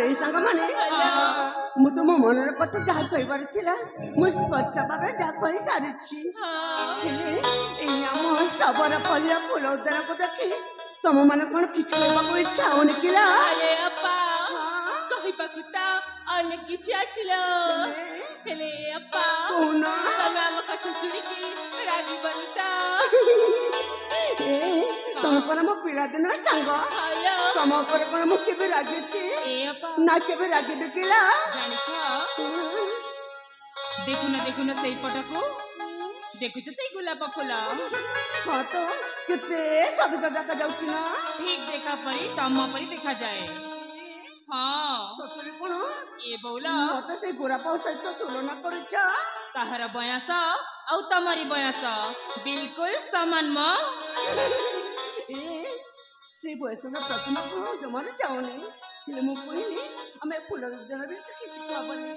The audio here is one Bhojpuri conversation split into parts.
अरे सांग माने मु तुम मनर कथा जहा कहबार थिला मु स्पर्श पाकर जहा कहि सारिछि हेले ए हम सबरा पलिया फूल उद्यान को देखि तुम माने कोन किछ कहबा को इच्छा होने किला अरे अपा कहबा कुता अनेक किछ आछिलो हेले अपा कोना तमे हम कथा सुनी की रागी बनता तुम पर मो पिला दिन संग हेलो तुम पर कोन मु केबे रागी छी ए अपा ना केबे रागी बिकिला देखु न सेई पटको देखु से गुलाब फूल हाँ तो कितने सब देखा जाउछि ना ठीक देखा परी तम परी देखा जाए हाँ सतरे कोन ए बौला मत से गोरा पाउ सहित तुलना करूछ ताहर बयस औ तमरी बयस बिल्कुल समान म से बयस में प्रथम को जमार जाओनी हेले मु कहली हमें फूल उद्यान भी किछ कहबनी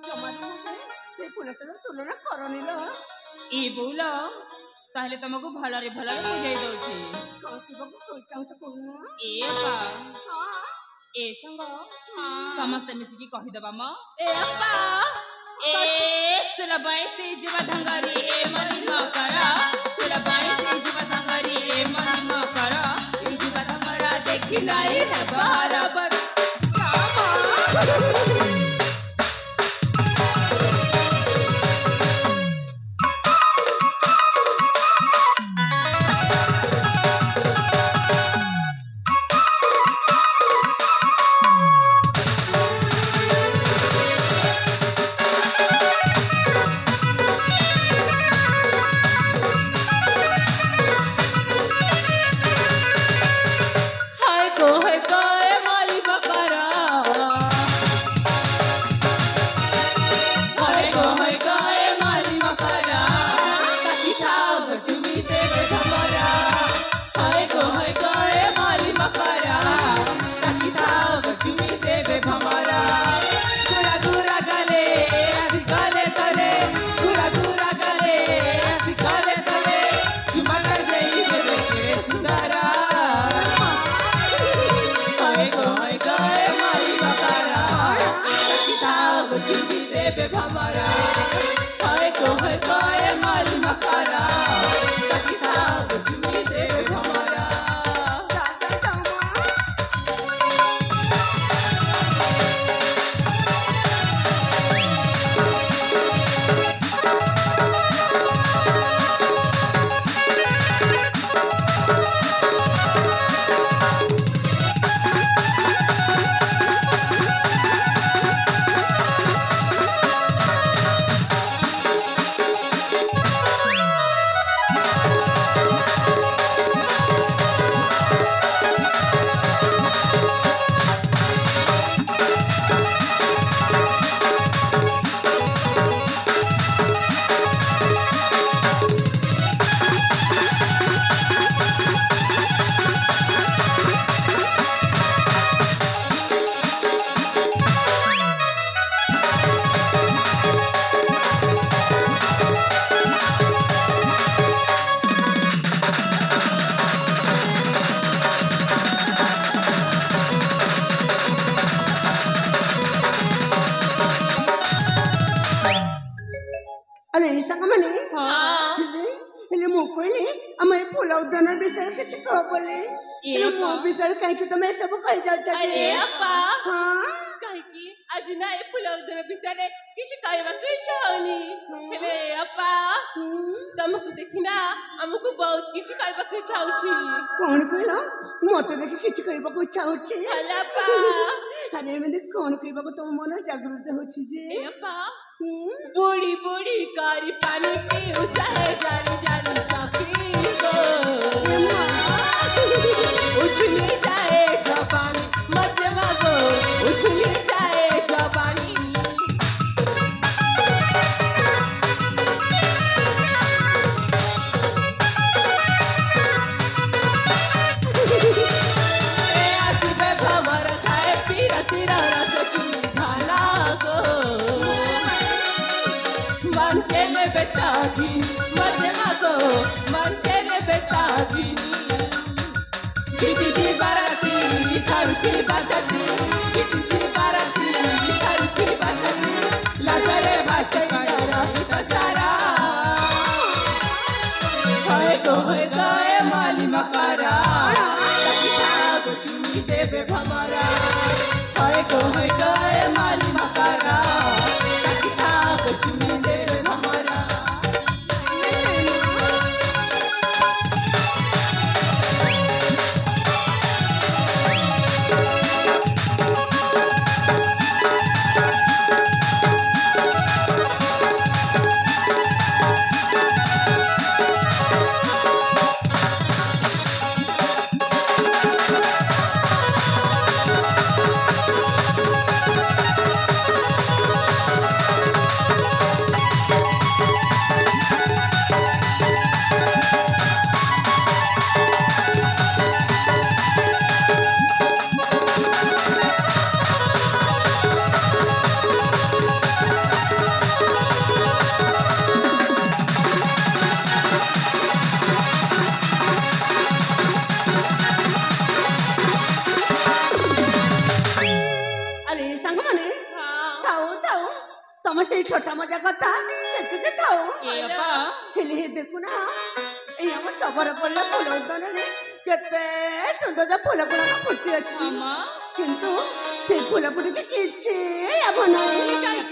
जमार मते से फूल से तुलना करनी ल ए बौला ताहले तुमको भलरे बुझाई दउछि कहती बाबू तो चाहछ कोन ए बा हां ए संग समस्त मिसी की कहि दबा म ए अपा ए सुलबाई से जुवा धंगारी ए मनी म करा सुलबाई से जुवा धंगारी ए मनी म करा ई जुवा धंगारा देखि नाई है बराबर उद्यान विषय किछ कह बोले ये मो विषय काहे कि तुम सब कह जाउ छ अरे अपा हां काहे कि आज ना ए फूल उद्यान विषय किछ कहबा के चाहनी हेले अपा तुमको देखिना हमको बहुत किछ कहबा के चाहू छी कोन कहला मते देखि किछ कहबा को चाहू छी हला अपा अरे मैं कोन कहबा को तुम मन जागृत हो छी जे ए अपा बूढ़ी बूढ़ी कारी पानी पी चाहे जानी जानी सखी गो उछली जाए जवानी मजे मागो उछली जाए जवानी ए आसिबे भवर खाए पीरा तीरा रस चुनी धाना गो मनके ले बेतागी मजे मागो मनके ले Betagi Kitty Barati, Kitty Barati, Kitty Barati. ସେଇ ଛୋଟା ମଜା କଥା ସେତିକି ଥାଉ। ଏ ଅପା ହେଲେ ଦେଖୁନା ଏଇ ଆମ ଶବର ପଡ଼ିଲେ ଫୁଲ ଉଦ୍ୟାନରେ କେତେ ସୁନ୍ଦର ଫୁଲ ଗୁଡ଼ାକ ଫୁଟି ଅଛି, ମାମା କିନ୍ତୁ ସେଇ ଫୁଲ ଫୁଟିକି କିଛି ଲାଭ ନାହିଁ।